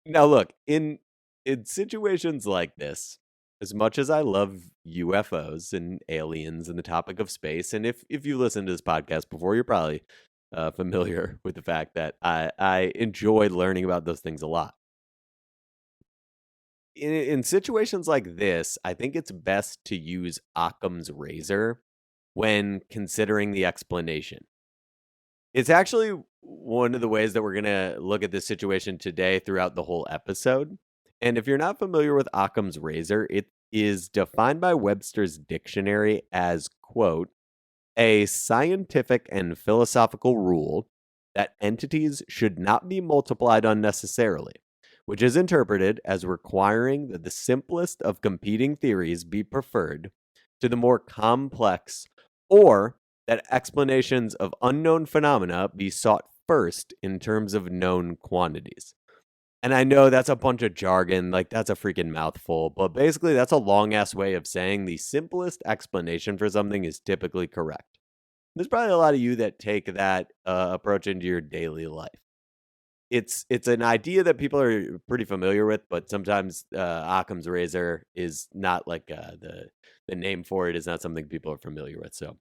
Now look, in situations like this, as much as I love UFOs and aliens and the topic of space, and if you listened to this podcast before, you're probably familiar with the fact that I enjoy learning about those things a lot. In situations like this, I think it's best to use Occam's razor when considering the explanation. It's actually one of the ways that we're gonna look at this situation today throughout the whole episode. And if you're not familiar with Occam's razor, it is defined by Webster's dictionary as, quote, a scientific and philosophical rule that entities should not be multiplied unnecessarily, which is interpreted as requiring that the simplest of competing theories be preferred to the more complex, or that explanations of unknown phenomena be sought first in terms of known quantities. And I know that's a bunch of jargon, like that's a freaking mouthful, but basically that's a long ass way of saying the simplest explanation for something is typically correct. There's probably a lot of you that take that approach into your daily life. It's an idea that people are pretty familiar with, but sometimes Occam's razor is not like the name for it is not something people are familiar with. So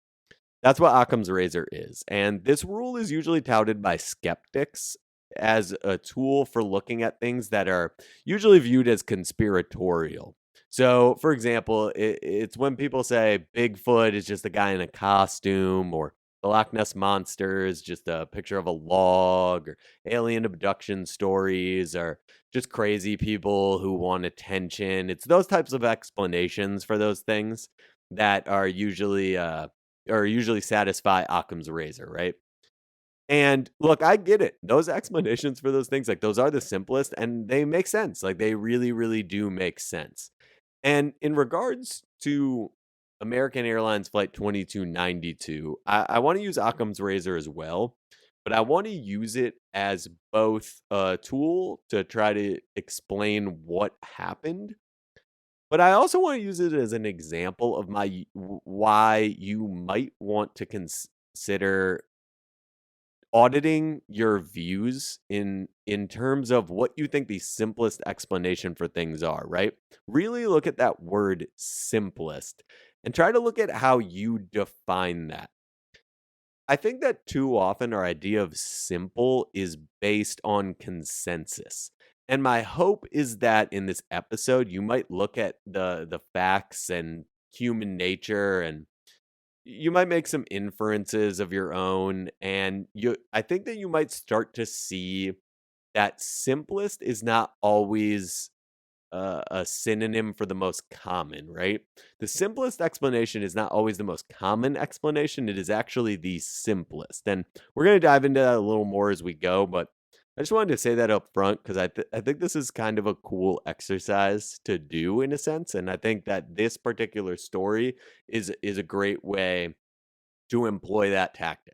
that's what Occam's razor is. And this rule is usually touted by skeptics as a tool for looking at things that are usually viewed as conspiratorial. So, for example, it's when people say Bigfoot is just a guy in a costume, or the Loch Ness Monster is just a picture of a log, or alien abduction stories, or just crazy people who want attention. It's those types of explanations for those things that are usually satisfy Occam's razor, right? And look, I get it. Those explanations for those things, like those are the simplest and they make sense. Like they really, really do make sense. And in regards to American Airlines Flight 2292, I want to use Occam's razor as well, but I want to use it as both a tool to try to explain what happened, but I also want to use it as an example of why you might want to consider auditing your views in terms of what you think the simplest explanation for things are, right? Really look at that word simplest and try to look at how you define that. I think that too often our idea of simple is based on consensus. And my hope is that in this episode you might look at the facts and human nature, and you might make some inferences of your own, and you I think that you might start to see that simplest is not always a synonym for the most common, right? The simplest explanation is not always the most common explanation. It is actually the simplest. And we're going to dive into that a little more as we go, but I just wanted to say that up front because I think this is kind of a cool exercise to do in a sense. And I think that this particular story is a great way to employ that tactic.